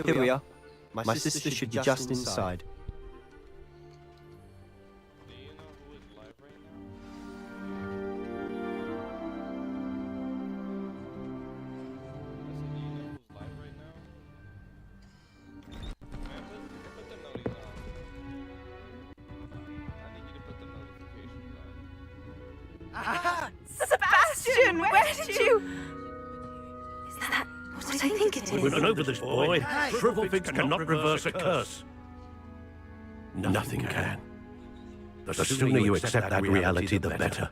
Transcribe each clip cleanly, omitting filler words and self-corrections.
Here we are. My sister should be just inside. Do you know who is live right now? I said, do you know who's live right now? Man, put the noties on. I need you to put the notifications on. Ah! Sebastian, where did you... Is that what I think it is? We've been over this, boy. Shrivelfigs cannot reverse a curse. Nothing can. The sooner you accept that reality, the better.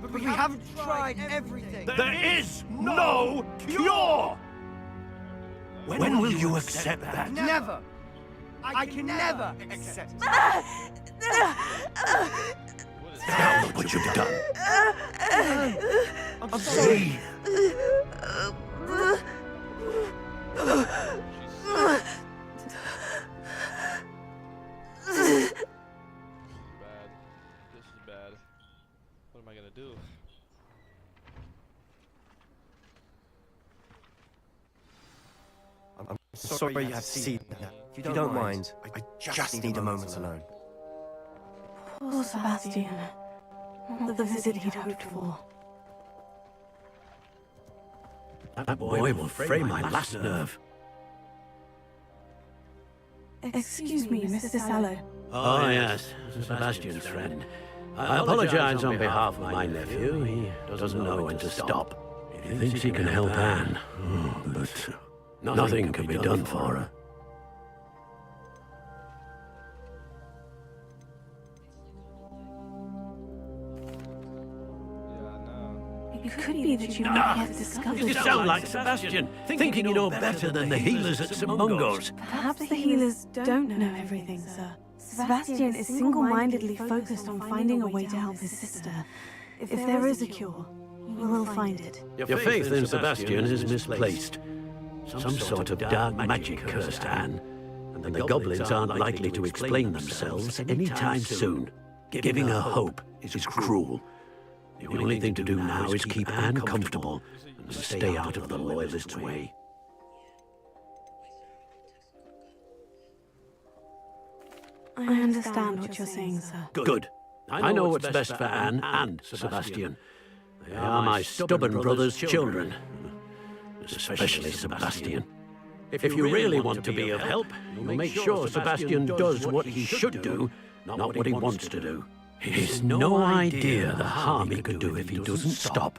But we haven't tried everything. There is no cure! When will you accept that? Never. I can never accept it. Now look what you've done. I'm sorry. See? This is bad. This is bad. What am I gonna do? I'm sorry you have to see that. If you don't mind, I just need a moment alone. Poor Sebastian. Not the visit he'd hoped for. That boy will fray my last nerve. Excuse me, Mr. Sallow. Oh, yes, Sebastian's friend. I apologize on behalf of my nephew. He doesn't know when to stop. He thinks he can help Anne, but nothing can be done for her. It could be that you haven't yet discovered... You sound like Sebastian, thinking you know better than the healers at St. Mungo's. Perhaps the healers don't know everything, sir. Sebastian is single-mindedly focused on finding a way to help his sister. If there is a cure, he will find it. Your faith in Sebastian is misplaced. Some sort of dark magic cursed Anne, and the goblins aren't likely to explain themselves anytime soon. Giving her hope is cruel. The only thing to do now is keep Anne comfortable and stay out of the Loyalists' way. I understand what you're saying, sir. Good. I know what's best for Anne and Sebastian. They are my stubborn brother's children. Especially Sebastian. If you really want to be of help, you'll make sure Sebastian does what he should do, not what he wants to do. He's no idea the harm he could do if he doesn't stop.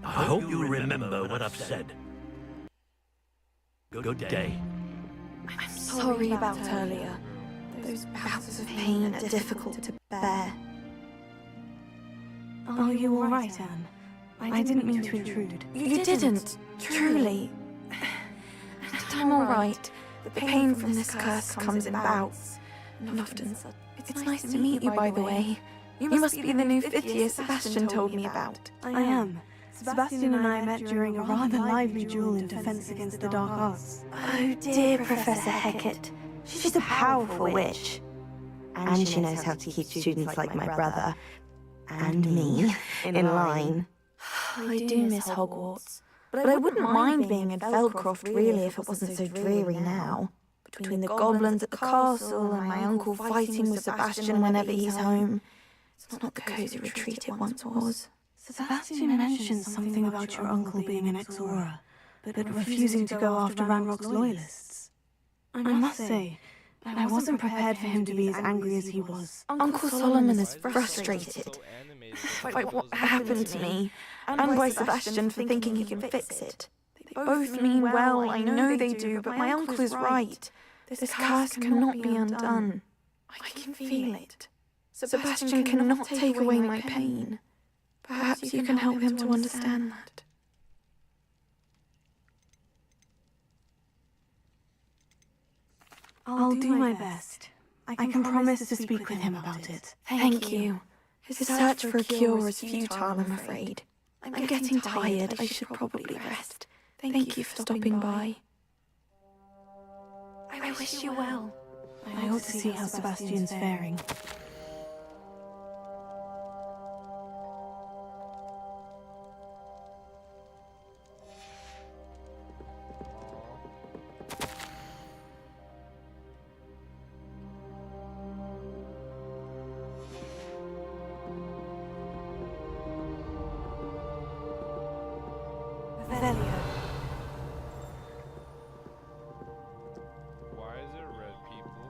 I hope you remember what I've said. Good day. I'm sorry about earlier. Those bouts of pain are difficult to bear. Are you all right, Anne? I didn't mean to intrude. You didn't, truly. And I'm all right. The pain from this curse comes in bouts, and often. It's nice to meet you, by the way. You must be the new 5th year Sebastian told me about. I am. Sebastian and I met during a rather lively duel in defense against the dark arts. Oh dear, Professor Hecat. She's a powerful witch. And she knows how to keep students like my brother, and me, in line. I do miss Hogwarts, but I wouldn't mind being in Feldcroft really if it wasn't so dreary now. Between the goblins at the castle and my uncle fighting with Sebastian whenever he's home. It's not the cozy retreat it once was. Sebastian mentioned something about your uncle being an ex-Aurora, but refusing to go after Ranrock's loyalists. I must say, I wasn't prepared for him to be as angry as he was. Uncle Solomon is frustrated by what happened to me, and by Sebastian for thinking he can fix it. They both mean well, I know they do, but my uncle is right. This curse cannot be undone. I can feel it. Sebastian cannot take away my pain. Perhaps you can help him to understand that. I'll do my best. I can promise to speak with him about it. Thank you. His search for a cure is futile, I'm afraid. I'm getting tired. I should probably rest. Thank you for stopping by. I wish you well. I ought to see how Sebastian's faring. Velio. Why is there red people?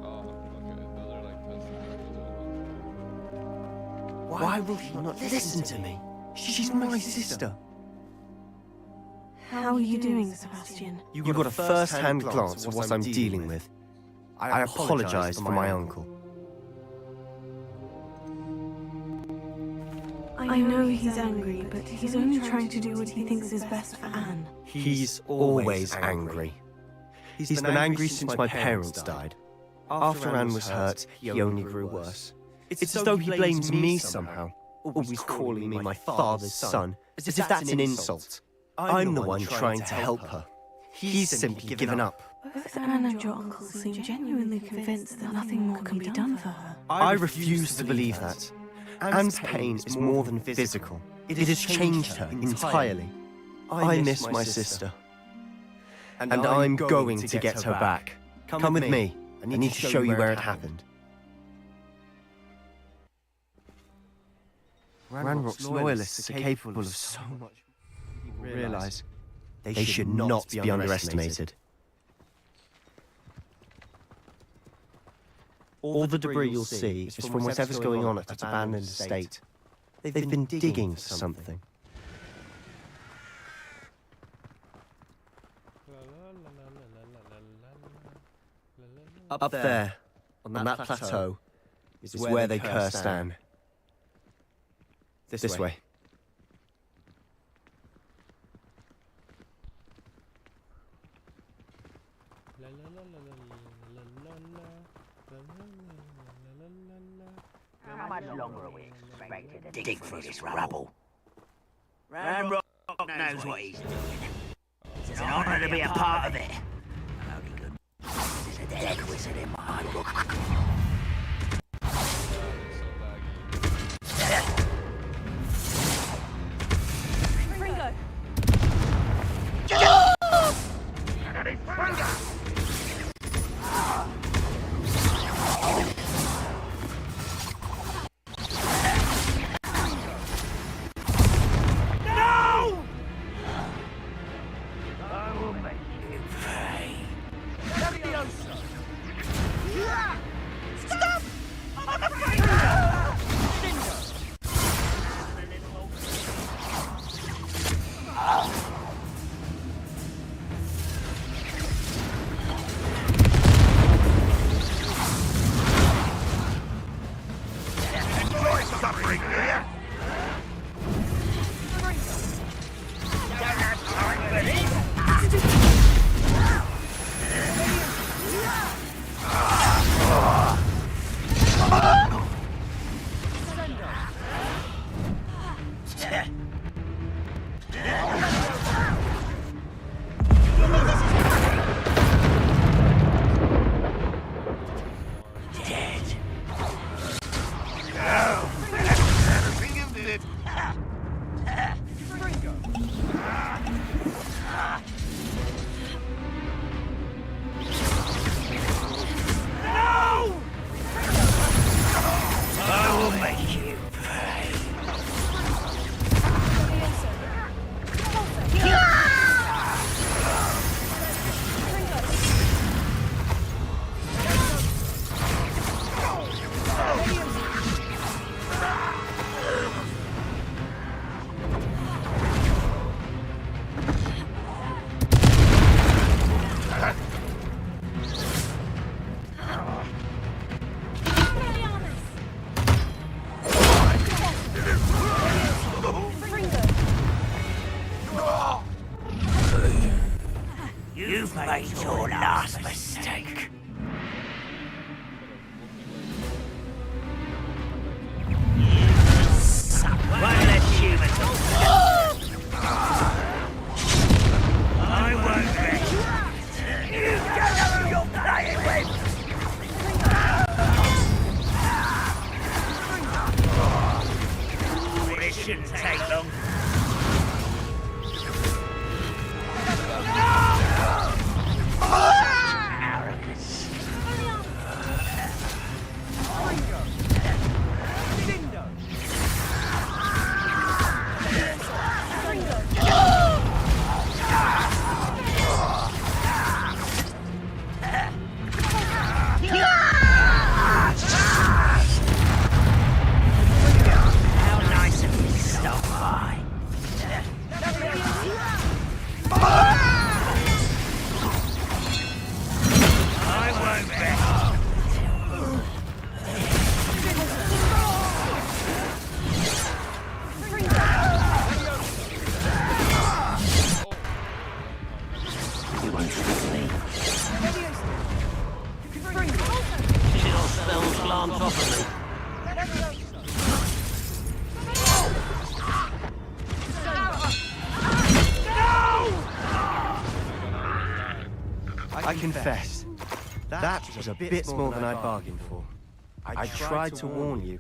Oh, okay. Those are like peasant people. Why will he not listen to me? She's my sister. How are you doing, Sebastian? You got a first-hand glance of what I'm dealing with. I apologize for my uncle. I know he's angry, but he's only trying to do what he thinks is best for Anne. He's always angry. He's been angry since my parents died. After Anne was hurt, he only grew worse. It's as though he blames me somehow, always calling me my father's son, as if that's an insult. I'm the one trying to help her. He's simply given up. Both Anne and your uncle seem genuinely convinced that nothing more can be done for her. I refuse to believe that. Anne's pain is more than physical. It has changed her entirely. I miss my sister. And I'm going to get her back. Come with me. I need to show you where it happened. Ranrock's loyalists are capable of so much. People realize they should not be underestimated. All the debris you'll see is from whatever's going on at that abandoned estate. They've been digging for something. Up there, on that plateau, is where they cursed Anne. This way. How much longer are we expected to dig through this rubble? Ranrock knows what he's doing. It's an honor to be a part of it. I'm only good. There's a dead wizard in my book. Ringo! Your spells glance off at me. I confess, that was a bit more than I bargained for. I tried to warn you.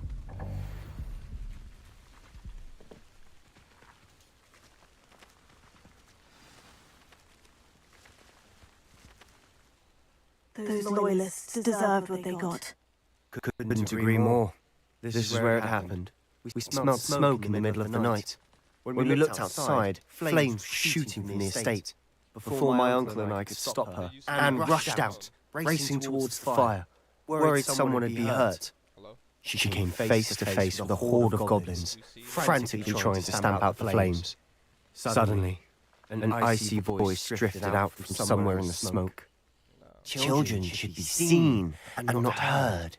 Those loyalists deserved what they got. Couldn't agree more. This is where it happened. We smelled smoke in the middle of the night. When we looked outside, flames shooting from the estate. Before my uncle and I could stop her, Anne rushed out, racing towards the fire, worried someone would be hurt. She came face to face with a horde of goblins, frantically trying to stamp out the flames. Suddenly, an icy voice drifted out from somewhere in the smoke. Children should be seen and not heard.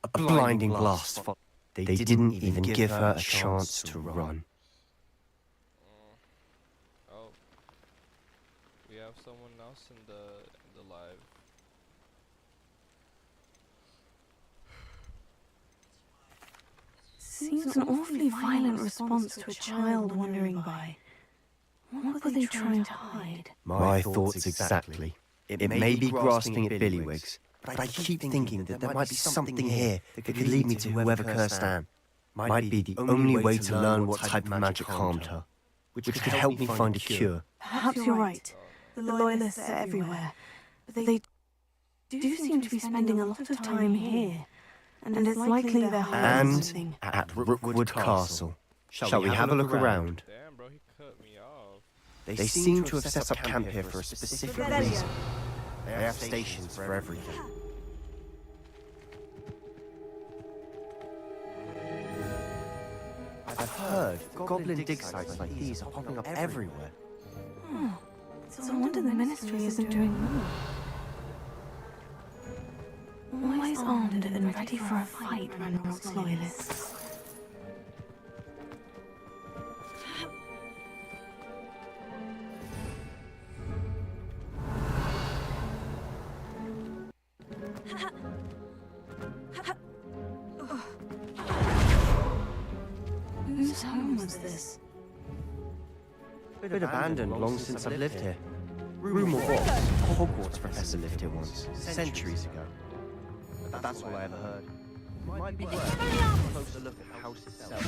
A blinding blast. They didn't even give her a chance to run. Oh, we have someone else in the live. Seems an awfully violent response to a child wandering by. What were they trying to hide? My thoughts exactly. It may be grasping at Billywigs, but I keep thinking that there might be something here that could lead me to whoever cursed Anne. Might be the only way to learn what type of magic harmed her, which could help me find a cure. Perhaps you're right. The loyalists are everywhere, but they do seem to be spending a lot of time here, and it's likely they're hiding And something. at Rookwood Castle. Shall we have a look around? Damn, bro, he cut me off. They seem to have set up camp here for a specific reason. They have stations for everything. I've heard goblin dig sites like these are popping up everywhere. So I wonder the Ministry isn't doing more. Always armed and ready for a fight, Ranrock's loyalists. Whose home was this? Been abandoned long since I've lived here. Rumour was a Hogwarts professor lived here once, centuries ago. But that's all I ever heard. Might be worth a closer look at the house itself.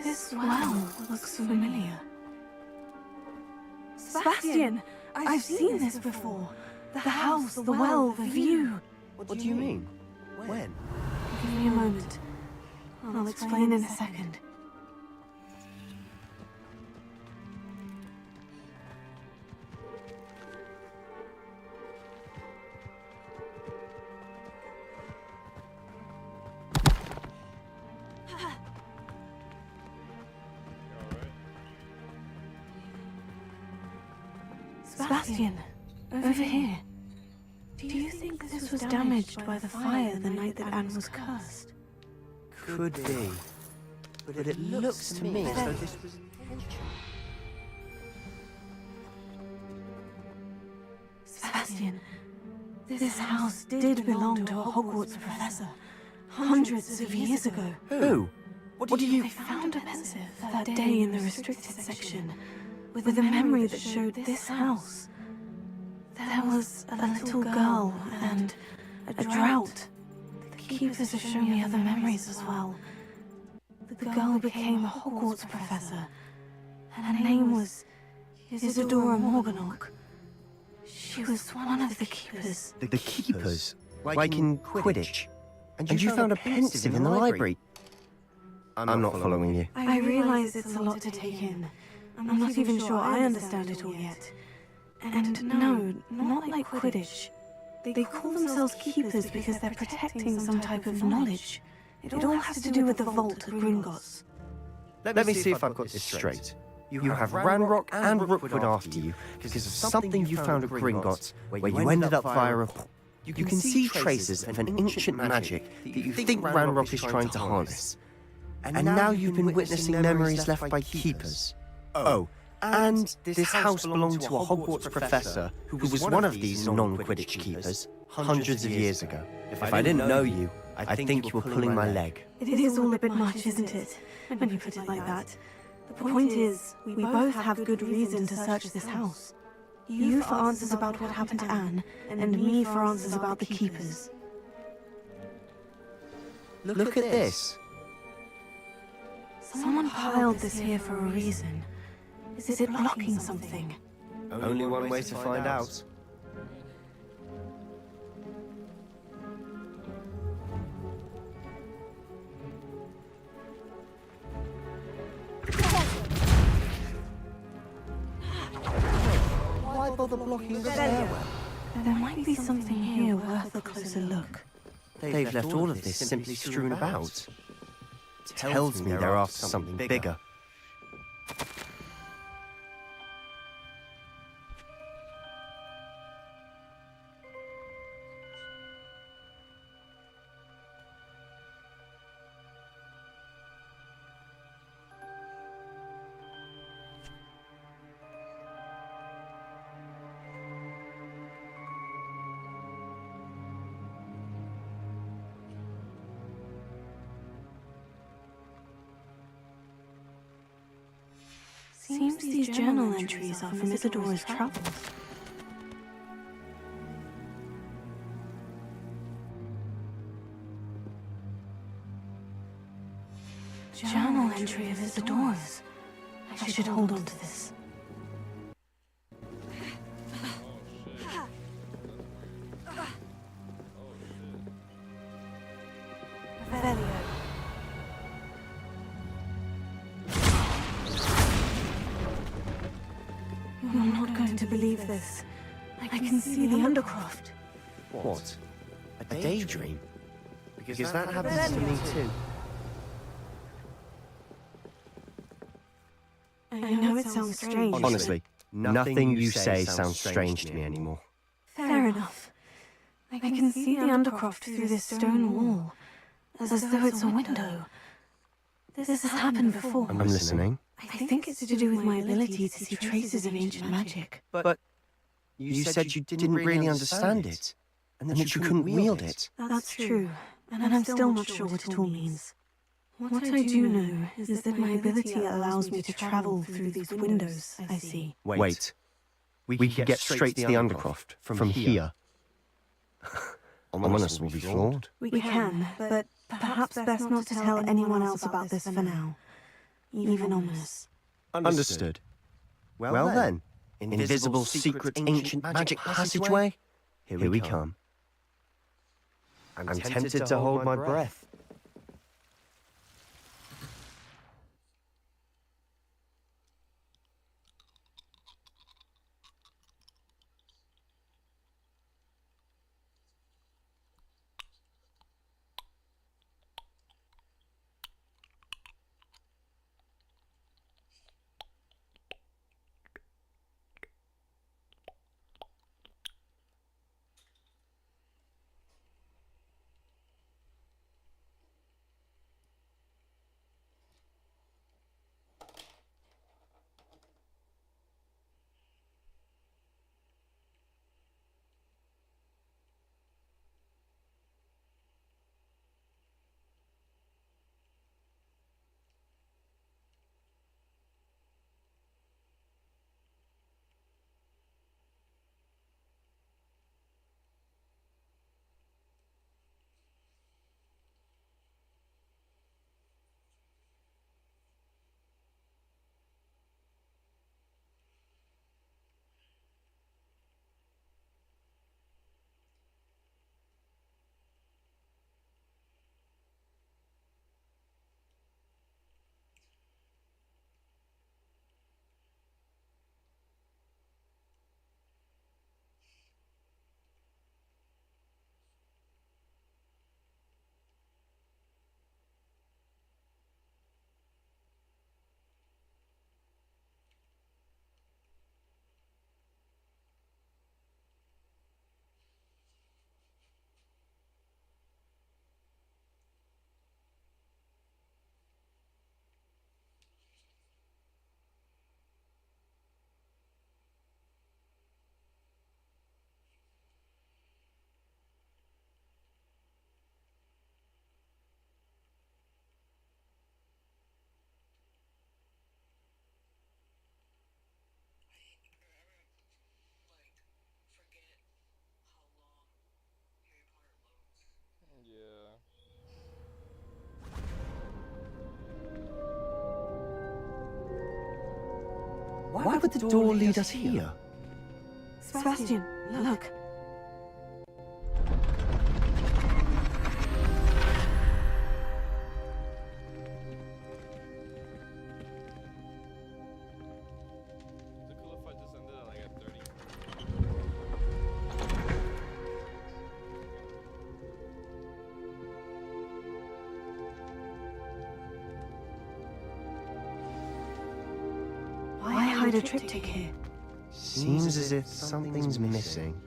This well looks familiar. Sebastian! I've seen this before. The house, the well, the view. What do you mean? When? Give me a moment. I'll explain in a second. Sebastian, over here. Do you think this was damaged by the fire the night that Anne was cursed? Could be. But it looks to me as though this was intentional. Sebastian, this house did belong to a Hogwarts professor hundreds of years ago. Who? What do you... They found a pensive that day in the restricted section with a memory that showed this house. There was a little girl and a drought. The keepers have shown me other memories as well. The girl became a Hogwarts professor, and her name was Isadora Morganach. She was one of the keepers. The keepers? Like in Quidditch? And you found a pensive in the library? I'm not following you. I realize it's a lot to take in. I'm not even sure I understand it all yet. And no, not like Quidditch. They call themselves keepers because they're protecting some type of knowledge. It all has to do with the vault at Gringotts. Let me see if I've got this straight. You have Ranrock and Rookwood after you because of something you found at Gringotts, where you ended up via a... You can see traces of an ancient magic that you think Ranrock is trying to harness. And now you've been witnessing memories left by keepers. Oh, and this house belonged to a Hogwarts professor who was one of these non-Quidditch keepers hundreds of years ago. If I didn't know you, I'd think you were pulling my leg. It is all a bit much, isn't it? When you put it like that. The point is, we both have good reason to search this house. You for answers about what happened to Anne, and me for answers about the Keepers. Look at this. Someone piled this here for a reason. Is it blocking something? Only one way to find out. Why bother blocking the stairwell? There might be something here worth a closer look. They've left all of this simply strewn about. Tells me they're after something bigger. Seems these journal entries are from Isadora's travels. Journal entry of Isadora's. I should hold on to this. Velio. You're not going to believe this. I can see the Undercroft. What? A daydream? Because that happens to me too. I know it sounds strange. Honestly, nothing you say sounds strange to me anymore. Fair enough. I can see the Undercroft through this stone wall, as though it's a window. This has happened before. I'm listening. I think it's to do with my ability to see traces of ancient magic. But you said you didn't really understand it, and that you couldn't wield it. That's true, and I'm still not sure what it all means. What I do know is that my ability allows me to travel through these windows I see. Wait. We could get straight to the Undercroft from here. Ominous will be flawed. We can, but perhaps best not to tell anyone else about this for now. Even Ominous. Understood. Well then, invisible, secret, ancient magic passageway? Here we come. I'm tempted to hold my breath. Why would the door lead us here? Sebastian, look. The cool if I just ended it like at 30. Why hide a triptych here? Seems as if something's missing.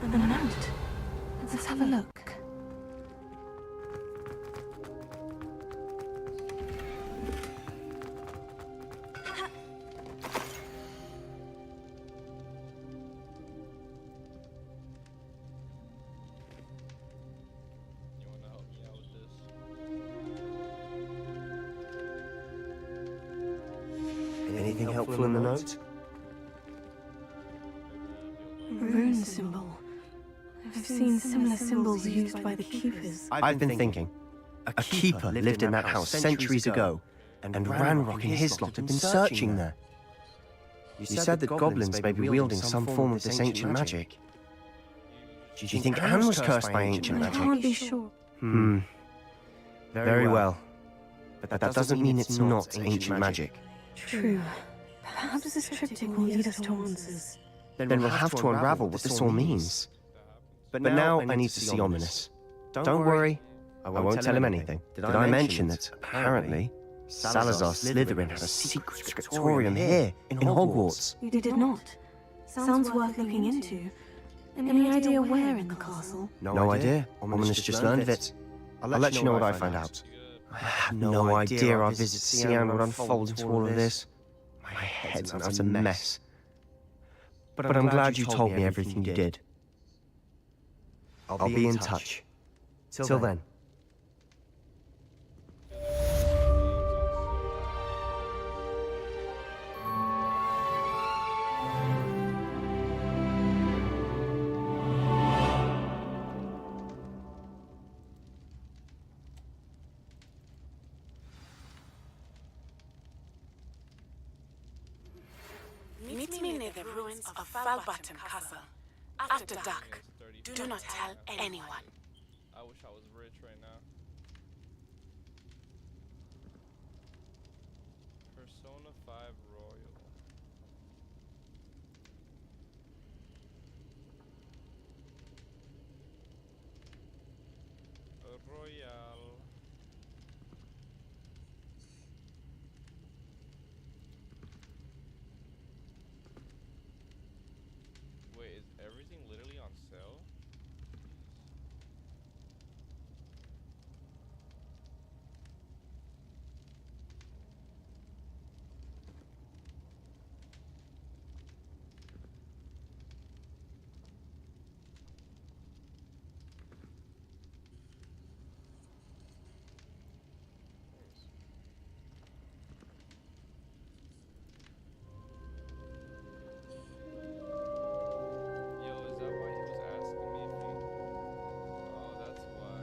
And a note. Let's have a look. You wanna help me out with this? Anything helpful in the note? A rune symbol. I've seen similar symbols used by the keepers. I've been thinking. A keeper lived in that house centuries ago, and Ranrock and his lot have been searching there. You said that goblins may be wielding some form of this ancient magic. Do you think Anne was cursed by ancient I magic? can't be sure. Very well. But that doesn't mean it's not ancient magic. True. Perhaps this triptych will lead us to answers. Then we'll have to unravel what this all means. But now I need to see Ominous. Don't worry, I won't tell him anything. Did I mention that, apparently, Salazar Slytherin has a secret scriptorium here, in Hogwarts? You did not. Sounds worth looking into. Any idea where in the castle? No idea. Ominous just learned of it. I'll let you know what I find out. I have no idea our visit to Sian would unfold into all of this. My head's a mess. But I'm glad you told me everything you did. I'll be in touch. Till then. Meet me near the ruins of Falbaton Castle. After dark. Do not tell anyone. I wish I was rich right now. Persona 5 Royal. Royal. Wait, is everything literally on sale? Yo, is that why he was asking me if he... Oh, that's why.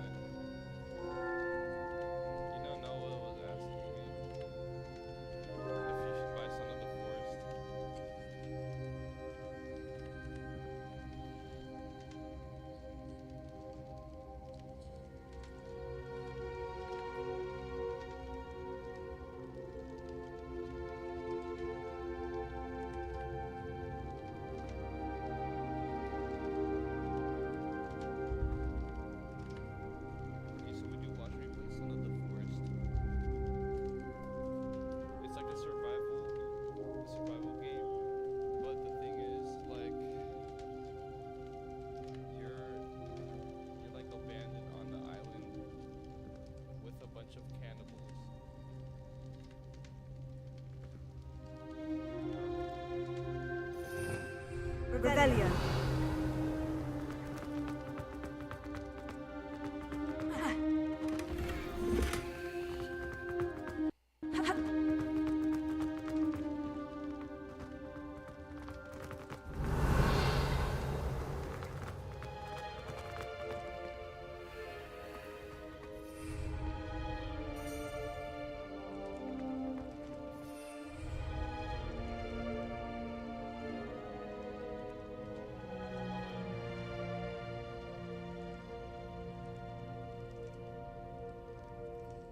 You know, Noah was asking me if you should buy Son of the Forest. Okay, so would you watch me play Son of the Forest? It's like a survival game, but the thing is, like, you're like abandoned on the island with a bunch of cannibals. Rebellion.